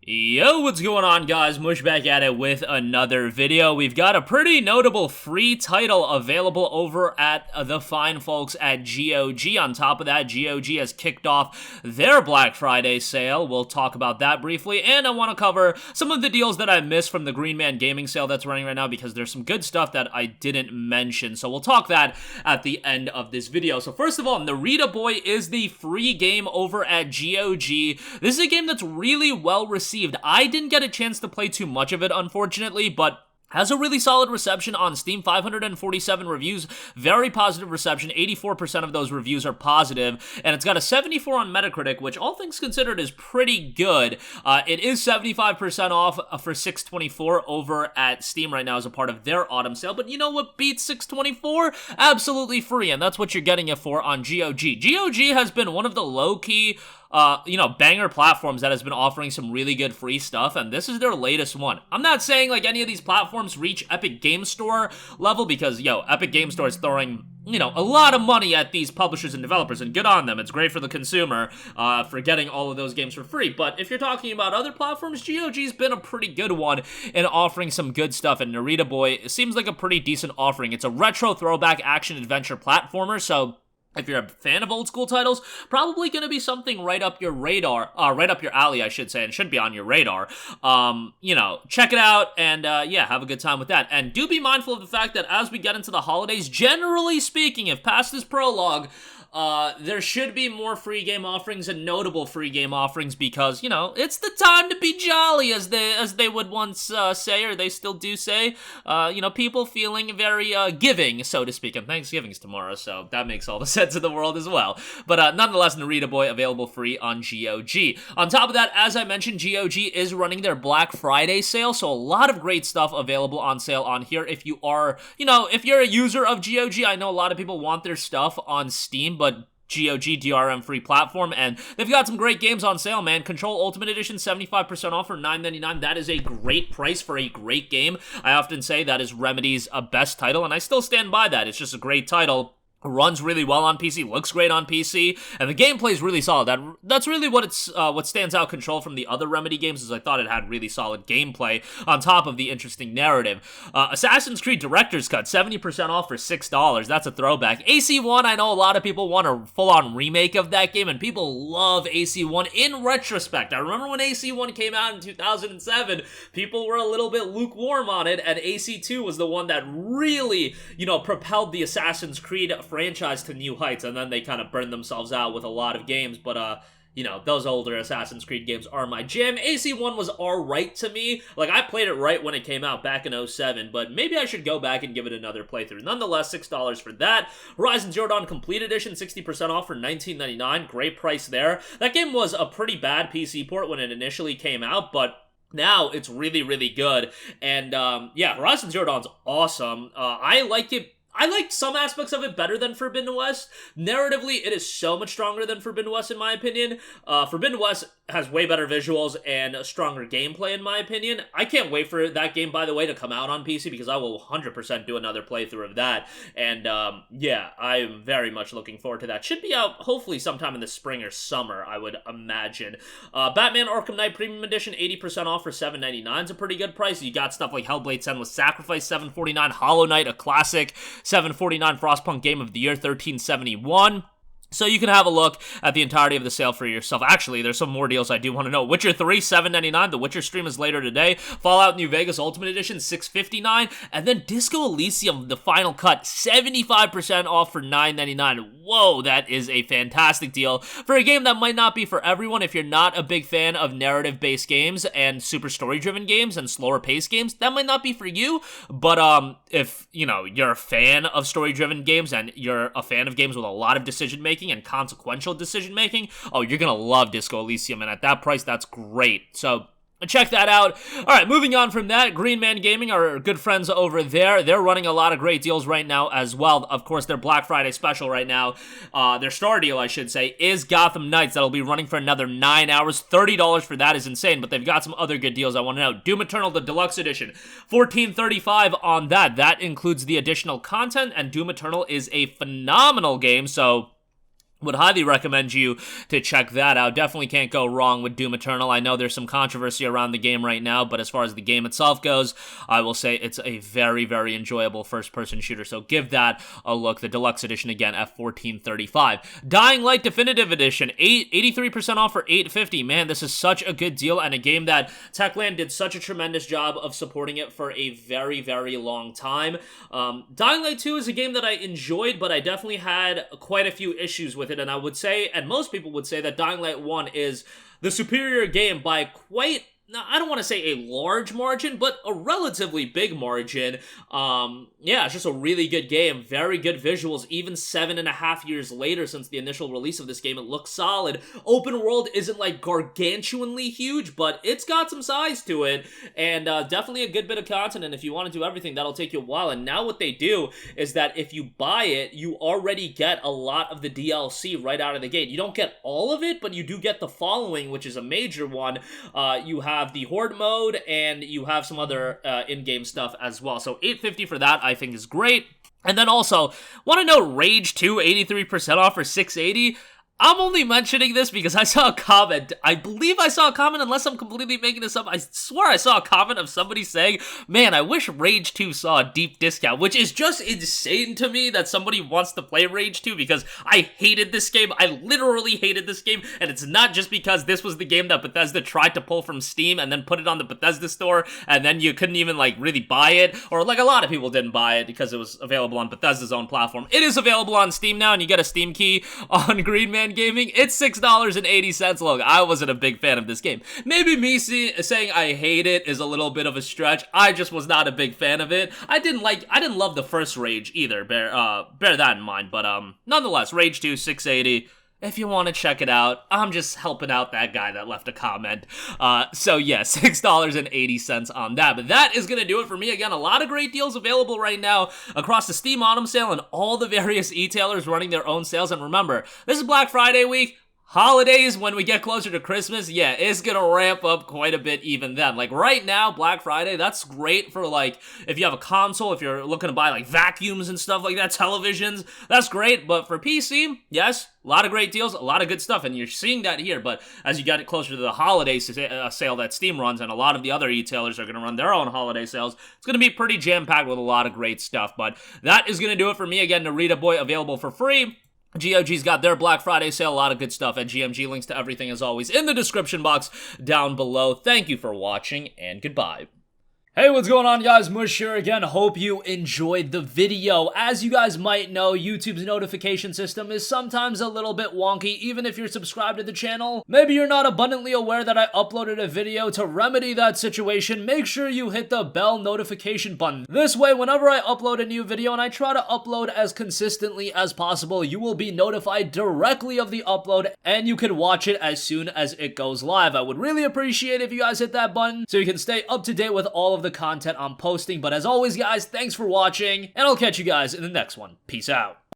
Yo, what's going on, guys? Mush back at it with another video. We've got a pretty notable free title available over at the fine folks at GOG. On top of that, GOG has kicked off their Black Friday sale. We'll talk about that briefly, and I want to cover some of the deals that I missed from the Green Man Gaming sale that's running right now because there's some good stuff that I didn't mention. So we'll talk that at the end of this video. So first of all, Narita Boy is the free game over at GOG. This is a game that's really well received. I didn't get a chance to play too much of it, unfortunately, but has a really solid reception on Steam, 547 reviews, very positive reception, 84% of those reviews are positive, and it's got a 74 on Metacritic, which all things considered is pretty good. It is 75% off for $624 over at Steam right now as a part of their autumn sale, but you know what beats $624? Absolutely free, and that's what you're getting it for on GOG. GOG has been one of the low-key banger platforms that has been offering some really good free stuff, and this is their latest one. I'm not saying like any of these platforms reach Epic Game Store level because, Epic Game Store is throwing, a lot of money at these publishers and developers, and good on them. It's great for the consumer for getting all of those games for free. But if you're talking about other platforms, GOG's been a pretty good one in offering some good stuff, and Narita Boy seems like a pretty decent offering. It's a retro throwback action-adventure platformer, so if you're a fan of old school titles, probably going to be something right up your radar, right up your alley, I should say, and should be on your radar. Check it out and, have a good time with that. And do be mindful of the fact that as we get into the holidays, generally speaking, if past this prologue, there should be more free game offerings and notable free game offerings because, it's the time to be jolly, as they would once say, or they still do say. People feeling very giving, so to speak, and Thanksgiving's tomorrow, so that makes all the sense in the world as well. But nonetheless, Narita Boy available free on GOG. On top of that, as I mentioned, GOG is running their Black Friday sale, so a lot of great stuff available on sale on here. If you are, if you're a user of GOG, I know a lot of people want their stuff on Steam, but GOG DRM free platform, and they've got some great games on sale, man. Control Ultimate Edition, 75% off for $9.99. That is a great price for a great game. I often say that is Remedy's best title, and I still stand by that. It's just a great title. Runs really well on PC, looks great on PC, and the gameplay is really solid. That's really what stands out Control from the other Remedy games, is I thought it had really solid gameplay on top of the interesting narrative. Assassin's Creed Director's Cut, 70% off for $6. That's a throwback. AC1, I know a lot of people want a full-on remake of that game, and people love AC1 in retrospect. I remember when AC1 came out in 2007, people were a little bit lukewarm on it, and AC2 was the one that really, propelled the Assassin's Creed franchise to new heights, and then they kind of burned themselves out with a lot of games, but those older Assassin's Creed games are my jam. AC1 was alright to me. Like, I played it right when it came out back in 2007, but maybe I should go back and give it another playthrough. Nonetheless, $6 for that. Horizon Zero Dawn Complete Edition, 60% off for $19.99. Great price there. That game was a pretty bad PC port when it initially came out, but now it's really, really good. And, Horizon Zero Dawn's awesome. I liked it. I liked some aspects of it better than Forbidden West. Narratively, it is so much stronger than Forbidden West, in my opinion. Forbidden West has way better visuals and a stronger gameplay, in my opinion. I can't wait for that game, by the way, to come out on PC, because I will 100% do another playthrough of that. And, I'm very much looking forward to that. Should be out, hopefully, sometime in the spring or summer, I would imagine. Batman Arkham Knight Premium Edition, 80% off for $7.99 is a pretty good price. You got stuff like Hellblade: Senua's Sacrifice, $7.49, Hollow Knight, a classic, $7.49, Frostpunk Game of the Year, $13.71. So you can have a look at the entirety of the sale for yourself. Actually, there's some more deals I do want to know. Witcher 3, $7.99. The Witcher stream is later today. Fallout New Vegas Ultimate Edition, $6.59. And then Disco Elysium, the final cut, 75% off for $9.99. Whoa, that is a fantastic deal for a game that might not be for everyone. If you're not a big fan of narrative-based games and super story-driven games and slower-paced games, that might not be for you. But if, you're a fan of story-driven games and you're a fan of games with a lot of decision-making and consequential decision-making, you're gonna love Disco Elysium, and at that price, that's great. So check that out. Alright, moving on from that, Green Man Gaming, our good friends over there, they're running a lot of great deals right now as well. Of course, their Black Friday special right now, their star deal, I should say, is Gotham Knights. That'll be running for another 9 hours. $30 for that is insane, but they've got some other good deals I want to know. Doom Eternal, the Deluxe Edition, $14.35 on that. That includes the additional content, and Doom Eternal is a phenomenal game, so would highly recommend you to check that out. Definitely can't go wrong with Doom Eternal. I know there's some controversy around the game right now, but as far as the game itself goes, I will say it's a very, very enjoyable first-person shooter, so give that a look. The Deluxe Edition, again, at $14.35. Dying Light Definitive Edition, 83% off for $8.50. Man, this is such a good deal, and a game that Techland did such a tremendous job of supporting it for a very, very long time. Dying Light 2 is a game that I enjoyed, but I definitely had quite a few issues with it, and I would say, and most people would say, that Dying Light 1 is the superior game by quite, I don't want to say a large margin, but a relatively big margin. Yeah, it's just a really good game. Very good visuals. Even 7.5 years later since the initial release of this game, it looks solid. Open world isn't like gargantuanly huge, but it's got some size to it, and definitely a good bit of content, and if you want to do everything, that'll take you a while. And now what they do is that if you buy it, you already get a lot of the DLC right out of the gate. You don't get all of it, but you do get the following, which is a major one. You have the Horde mode, and you have some other in-game stuff as well. So $8.50 for that, I think, is great. And then also, want to know Rage 2, 83% off for $6.80? I'm only mentioning this because I saw a comment. I believe I saw a comment, unless I'm completely making this up. I swear I saw a comment of somebody saying, man, I wish Rage 2 saw a deep discount, which is just insane to me that somebody wants to play Rage 2 because I hated this game. I literally hated this game, and it's not just because this was the game that Bethesda tried to pull from Steam and then put it on the Bethesda store, and then you couldn't even, like, really buy it, or, like, a lot of people didn't buy it because it was available on Bethesda's own platform. It is available on Steam now, and you get a Steam key on Green Man Gaming. It's $6.80. Look, I wasn't a big fan of this game. Maybe me saying I hate it is a little bit of a stretch. I just was not a big fan of it. I didn't love the first Rage either. Bear that in mind. But nonetheless, Rage 2, $6.80. If you want to check it out, I'm just helping out that guy that left a comment. So yeah, $6.80 on that. But that is going to do it for me. Again, a lot of great deals available right now across the Steam Autumn Sale and all the various e-tailers running their own sales. And remember, this is Black Friday week. Holidays, when we get closer to Christmas, yeah, it's gonna ramp up quite a bit even then. Like, right now, Black Friday, that's great for, like, if you have a console, if you're looking to buy, like, vacuums and stuff like that, televisions, that's great. But for PC, yes, a lot of great deals, a lot of good stuff, and you're seeing that here. But as you get it closer to the holiday sale that Steam runs, and a lot of the other retailers are gonna run their own holiday sales, it's gonna be pretty jam-packed with a lot of great stuff. But that is gonna do it for me. Again, Narita Boy available for free. GOG's got their Black Friday sale, a lot of good stuff at GMG. Links to everything, as always, in the description box down below. Thank you for watching, and goodbye. Hey, what's going on, guys? Mush here again. Hope you enjoyed the video. As you guys might know, YouTube's notification system is sometimes a little bit wonky, even if you're subscribed to the channel. Maybe you're not abundantly aware that I uploaded a video. To remedy that situation, make sure you hit the bell notification button. This way, whenever I upload a new video, and I try to upload as consistently as possible, you will be notified directly of the upload, and you can watch it as soon as it goes live. I would really appreciate if you guys hit that button so you can stay up to date with all of the content I'm posting. But as always, guys, thanks for watching, and I'll catch you guys in the next one. Peace out.